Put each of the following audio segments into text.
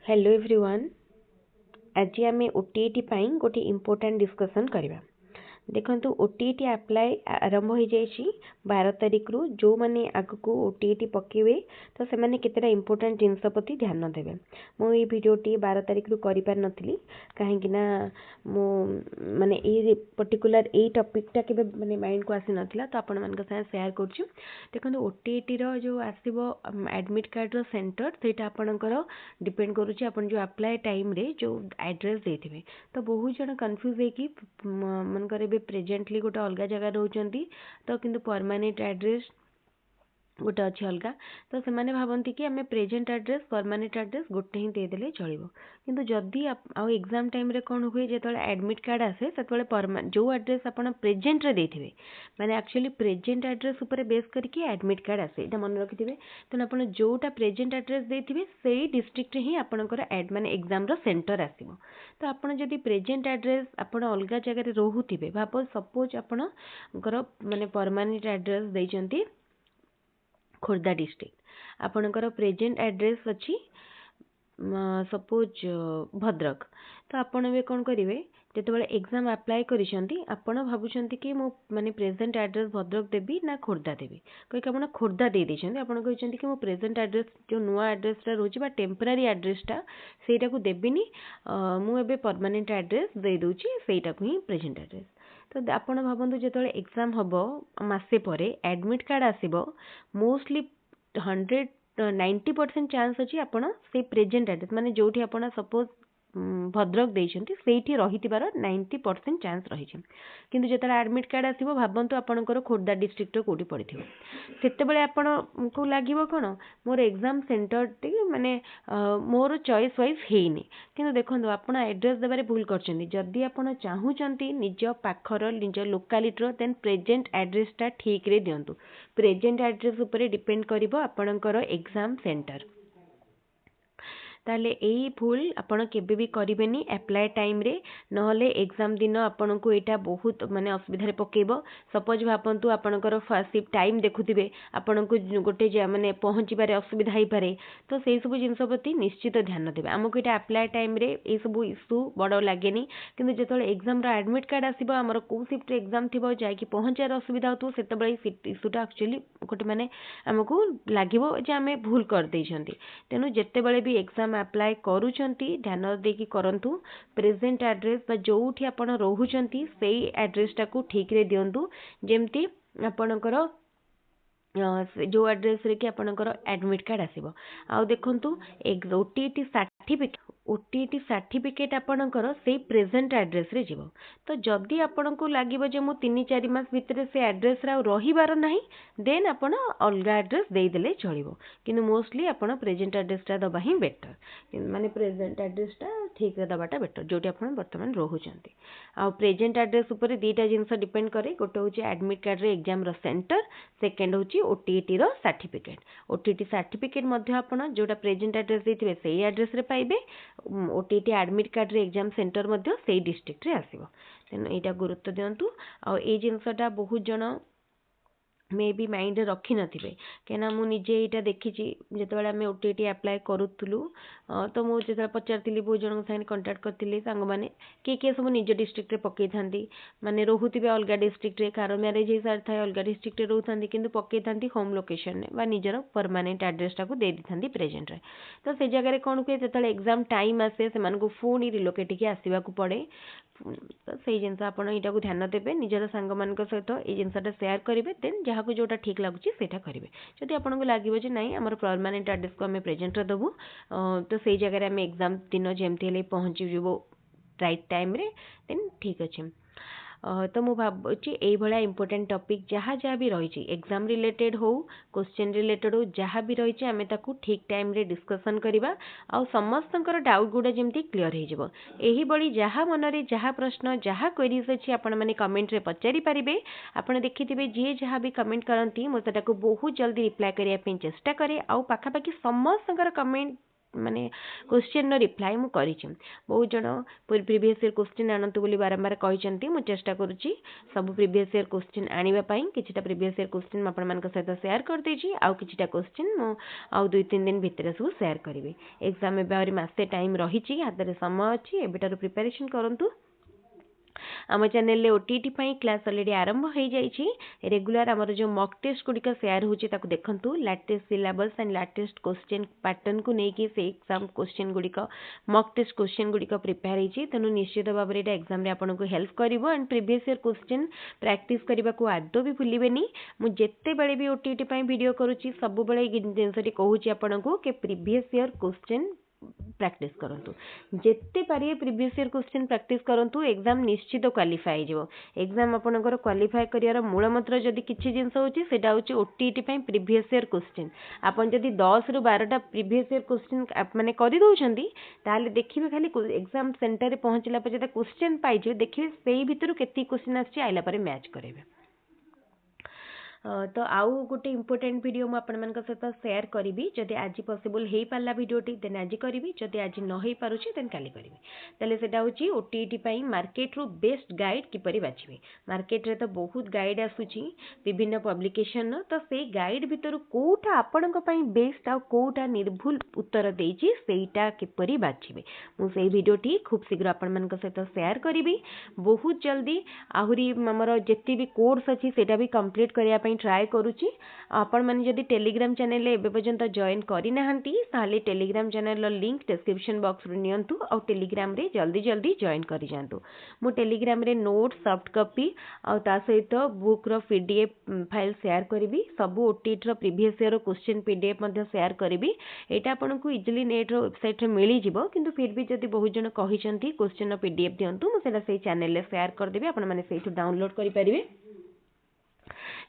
Hello everyone. आज आम OTET गोटे इम्पोर्टाट डिस्कसन करवा। देखो ओटीईटी अप्लाई आरंभ हो जाइए 12 तारिख रु जो मैंने आगक ओटीईटी पकेबे तो से केतेटा इम्पोर्टाट जिनस प्रति ध्यान देवे। मुझे भिडटी 12 तारिख रु कर पार नी कहीं माने ये पर्टिकुलर यही टॉपिकटा के माने माइंड को आसी नाला तो आपण मान शेयर कर। देखो ओटीईटी जो आसो एडमिट कार्ड सेंटर से आपंकर डिपेंड करुच्ची आपन जो अप्लाई टाइम रे जो एड्रेस देते तो बहुत जन कन्फ्यूज होगी मनकर प्रेजेंटली गोटे अलग जगह रोचंती तो किंतु परमानेंट एड्रेस गोटे अच्छी अलग तो से भावती कि आम प्रेजेंट एड्रेस परमानेंट एड्रेस गोटे ही देदेले चलो किंतु जदि आउ एग्जाम टाइम रे कौन हुए जो एडमिट कार्ड आसे से जो एड्रेस आप प्रेजेंट रे देथिबे माने एक्चुअली प्रेजेंट एड्रेस उपर बेस करके एडमिट कार्ड आसे ये मन रखिथे। तेणु आप जोटा प्रेजेंट एड्रेस देथिबे से डिस्ट्रिक्ट ही आपनकर माने एग्जाम रो सेंटर आसीबो। तो आपन जदि प्रेजेंट एड्रेस आपन अलग जगह रोहुथिबे भाव सपोज आपनकर माने परमानेंट एड्रेस देइचंती खोर्धा डिस्ट्रिक्ट आपणकर प्रेजेंट एड्रेस अच्छी सपोज भद्रक तो आपड़ भी कौन करेंगे जो एग्जाम अप्लाई करिसेंती आपण भावुंट कि मो माने प्रेजेंट एड्रेस भद्रक देवी ना खोर्धा देवी कहीं आप खोर्धा दे देते आप कहते कि मो प्रेजेंट एड्रेस जो नुआ एड्रेसटा रोचे टेम्परारी एड्रेसटा सेटा को देविनी मुझे परमानेंट एड्रेस दे दूची सेटा को ही प्रेजेंट एड्रेस। तो आपण भावतु जो एग्जाम हम मसे पर एडमिट कार्ड आसो मोस्टली 90% चांस अच्छी आपण से प्रेजेंट एड्रेस माने जोठी आपण सपोज भद्रक देइछंती सेठी रहितिबार 90% चांस रही किंतु जो एडमिट कार्ड आसो भावतु आपणकर खोर्धा डिस्ट्रिक्ट कोटी पड़ो से आपण को लगे कौन मोर एग्जाम सेंटर टी माने मोर चॉइस वाइज हेनी किंतु देखो आप एड्रेस देवारे भूल करछंती जदि आपण चाहूचंती निज पाखर निज लोकालिटीर देन प्रेजेंट एड्रेसटा ठीक रे दियंतु। प्रेजेंट एड्रेस उपरे डिपेंड करिवो आपणकर एग्जाम सेंटर ताले यही भूल आपण केबे भी करेनि एप्लाय टाइम रे नहले एग्जाम दिन आपण को एटा बहुत माने असुविधा पकेबो। सपोज भापंतु आपणकर फर्स्ट टाइम देखुथिबे आपण को गोटे माने पहुँचबारे असुविधा हो पारे तो से सब जिनस प्रति निश्चित ध्यान देवे। आमको ये अप्लाई टाइम रे ये सब इश्यू बड़ लगे किंतु जो एग्जाम एडमिट कार्ड आसो आमर कौ सिफ्ट एग्जाम थी जाकि पहुँचार असुविधा हो से इश्यूटा एक्चुअली गोटे माने आमको लगे आम भूल कर देइछंती। तेणु जेतेबेले भी एग्जाम अप्लाई करूछंती ध्यान देकी करंतु प्रेजेंट एड्रेस बा जोठी आपण रोहुछंती सेही एड्रेसटा को ठीक रे दियंतु जेमती आपणकर जो एड्रेस रे कि आपणकर एडमिट कार्ड आसीबो। आ देखंतु ओटीईटी सर्टिफिकेट आपणकर से प्रेजेंट एड्रेस रे जीवो। तो जदि आपण को लागिबो जे मो 3-4 मास भितर से एड्रेस रा रहिबार नाही देन आपण अलग एड्रेस दे देले चलिबो किंतु मोस्टली आपण प्रेजेंट एड्रेसटा दबा ही बेटर माने प्रेजेंट एड्रेसटा ठीक रे दबाटा बेटर जोटी आपण वर्तमान रहुचंती। आ प्रेजेंट एड्रेस ऊपर दीटा जिंस डिपेंड करे गोटे होची एडमिट कार्ड रे एग्जाम रो सेंटर सेकंड होची ओटीईटी रो सर्टिफिकेट। ओटीईटी सर्टिफिकेट मध्ये आपण जोटा प्रेजेंट एड्रेस देथिबे सेही एड्रेस रे पाइबे ओटीईटी एडमिट कार्ड रे एग्जाम सेंटर मध्ये सेही डिस्ट्रिक्ट रे आसीबो। तेन एटा गुरुत्व दियंतु। आ ए जिंसटा बहुत जन मे भी माइंड रखी नथिबे केना मु निजे एटा देखिछि जेतेबेले आमे ओटीईटी अप्लाई करूथुलु तो मु जेतेबेले पचारतिली बहुत जन संगे कांटेक्ट करतिली सांग माने के सब निज डिस्ट्रिक्ट रे पकेइ थांती माने रहुथिबे अलग डिस्ट्रिक्ट रे कार मैरेज हे सार थाए अलग डिस्ट्रिक्ट रे रहउथांती किंतु पकेइ थांती होम लोकेशन रे बा निजर परमानेंट एड्रेस टाको दे दिथांती प्रेजेंट रे। तो से जगह रे कोन हुए जेतेबेले एग्जाम टाइम आसे से मानको फोन रिलोकेट के आसीबा को पड़े। तो से जिनस आपण एटा को ध्यान देबे निजर सांग मानक सहित ए जिनसटा शेयर करिवे देन जहाँ को जोटा ठीक लगुच सेटा करेंगे। जदि आपको लगे जे नाई आमर परमानेंट एड्रेस को आम प्रेजेंट देवु तो से जगह आम एग्जाम दिन जमती पहुँची जीवो राइट टाइम रे देन ठीक अच्छे। तो मु भावुची यही भाया इंपोर्टेंट टॉपिक जहाँ जहाँ भी रही एग्जाम रिलेटेड हो क्वेश्चन रिलेटेड हो जहाँ भी रही आम ताकू ठीक टाइम रे डिस्कसन करवा आ समस्त डाउट गुड़ा जमी क्लीयर हो यही बड़ी जहाँ मनरे जहाँ प्रश्न जहाँ क्वेरीज अच्छी आपण मैंने कमेंट रे पचारि पारिबे। आपण देखिथिबे जी जहाँ भी कमेंट करती मुझे बहुत जल्दी रिप्लाई करने चेष्टा करे आ पाखापाखि समस्त कमेंट माने क्वेश्चन रिप्लाई मु करिछि बहुत जण प्रीवियस ईयर क्वेश्चन आनंतु बोली बारंबार कहते मु चेष्टा करुच्ची सब प्रीवियस ईयर क्वेश्चन आनिबा पई किछिटा प्रीवियस ईयर क्वेश्चन आपण मानक सहित शेयर कर देछि आउ किछिटा क्वेश्चन मु आउ 2-3 दिन भितर सब शेयर करिवे एग्जाम एबारी मासे टाइम रहिछि हातरे समय अछि एबिटार प्रिपरेशन करंतु आम चैनल ओटीटी क्लास ऑलरेडी आरंभ हो जाइए रेगुलर आमर जो मॉक टेस्ट गुड़िक शेयर होची देखंतु latest syllabus and latest question pattern को लेकिन से एग्जाम क्वेश्चन गुड़िक मॉक टेस्ट क्वेश्चन गुड़िक प्रिपेयर होती तेणु निश्चित भाव में एग्जाम रे आपको हेल्प करिवो and previous year question practice करने को आदौ भी भूलिबेनी मुझे बेले भी ओटीटी वीडियो करुच्ची सब बेले जिनसटी कहूँ आपको कि प्रीवियस ईयर क्वेश्चन प्रैक्टिस करंतु जेते पारिए प्रीवियस ईयर क्वेश्चन प्रैक्टिस करंतु एग्जाम निश्चित क्वालिफाई जिवो एग्जाम आपनकर क्वालिफाई करियार मूल मंत्र जदि किछि जिंस होची सेटा होची ओटीटी पई प्रीवियस ईयर क्वेश्चन आपन जदि 10 रु 12 टा प्रीवियस ईयर क्वेश्चन माने करि दउछंती ताले देखिबे खाली एग्जाम सेंटर रे पहुंचला पर जदा क्वेश्चन पाइजे देखिबे सेही भितरु केति क्वेश्चन आछि आइला पर मैच करेबे तो आउ गोटे इंपोर्टेंट वीडियो मु आपण मानक सहित शेयर करी जदि आज पॉसिबल हो पाला वीडियोटी देन आज करी जदि आज न हो पारुछि देन काली करी ताले सेटा होची ओटीटी पई मार्केट रू बेस्ट गाइड किपरि बाछिबे मार्केट रे तो बहुत गाइड आसुची विभिन्न पब्लिकेशन तो से गाइड भितर कोठा आपणक पई बेस्ट आ कोठा निर्भुल उत्तर देछि सेटा किपरि बाछिबे मु सेही वीडियोटी खूब शीघ्र आपण मानक सहित शेयर करी बहुत जल्दी आहुरी हमर जेति भी कोर्स अछि सेटा भी कंप्लीट करिया पई ट्राए करुच्ची आपण माने जदि टेलीग्राम चैनल एबे पर्यंत जॉइन करि नाहंती ताले टेलीग्राम चैनल रो लिंक डिस्क्रिप्शन बॉक्स रे नियंतु और टेलीग्राम रे जल्दी जल्दी जॉइन करि जांतु मु टेलीग्राम रे नोट सॉफ्ट कॉपी और ता सहित बुक रो पीडीएफ फाइल शेयर करबी सब ओटीटी रो प्रीवियस ईयर रो क्वेश्चन पीडीएफ मध्ये शेयर करबी एटा आपन को इजीली नेट रो वेबसाइट रे मिली जिवो किंतु फिर भी जदि बहुत जन कहिसंती क्वेश्चन रो पीडीएफ दियंतु मु सेला सेही चैनल रे शेयर कर देबी आपन माने सेही डाउनलोड करि परिबे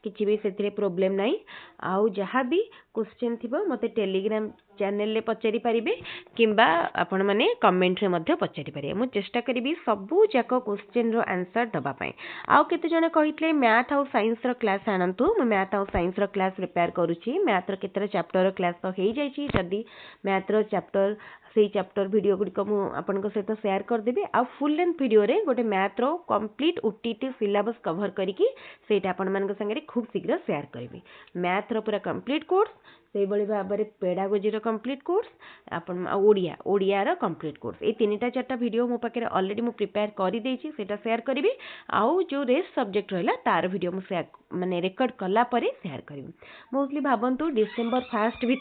किसी भी से प्रोब्लेम नहीं आउ जहाँ भी क्वेश्चन थिबो मते टेलीग्राम चैनल ले पचारि पारिबे किंबा आपण माने कमेंट रे मध्ये पचारि पारिबे मु चेष्टा करिबी सबु जाक क्वेश्चन रो आंसर दबा पई आउ केते जने कहितले मैथ और साइंस रो क्लास आनंतु मु मैथ और साइंस रो क्लास प्रिपेयर करूची मैथ रो केते चैप्टर रो क्लास तो हेई जाईची जदी मैथ रो चैप्टर सेही चैप्टर वीडियो गुडिक मु आपन को सहित शेयर कर देबी आ फुल लेंथ वीडियो रे गोटे मैथ रो कंप्लीट ओटीटी सिलेबस कवर करिकी सेटा आपन मान संगे रे खूब शीघ्र शेयर करबी मैथ रो पूरा कंप्लीट कोर्स से बड़ी भाव में पेडागोजी रो कंप्लीट कोर्स अपन ओडिया ओडिया रो कंप्लीट कोर्स ए तीनटा चारटा वीडियो मो पाके ऑलरेडी मु प्रिपेयर करि देछि सेटा शेयर करिवि आउ जो रेस्ट सब्जेक्ट रहला तार वीडियो मु शेयर माने रिकॉर्ड कला परे शेयर करिवि मोस्टली भाबंतु डिसेंबर 1 भी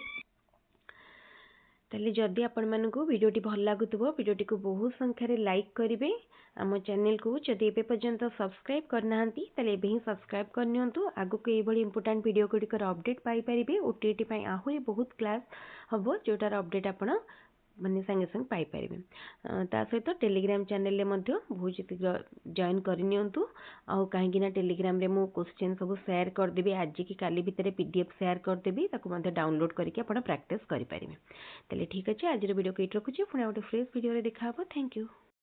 ताले जदि आपण मानकु वीडियोटी भल लागुतबो वीडियोटी को बहुत संख्या रे लाइक करिवे आम चैनल को जदि एबे पर्यंत सब्सक्राइब करनाहांती ताले एबे ही सब्सक्राइब करनियंतु आगु को एबोली इंपोर्टेंट वीडियो गुडिकर अपडेट पाई परिबे ओटीटी पई आहुरी बहुत क्लास हबो जोटार अपडेट आपण माने संगे संग पाई परिबे ता सहित टेलीग्राम चैनल ले मध्य बहुत शीघ्र जॉइन करनियंतु आ काहेकि ना टेलीग्राम रे मु क्वेश्चन सब शेयर कर देबी आज की काली भितरे पीडीएफ शेयर कर देबी ताको मध्य डाउनलोड करके आपण प्रैक्टिस करि परिबे तले ठीक अछि आज रो वीडियो को इट रखुची पुणे ओटे फ्रेश वीडियो रे देखा हबो थैंक यू।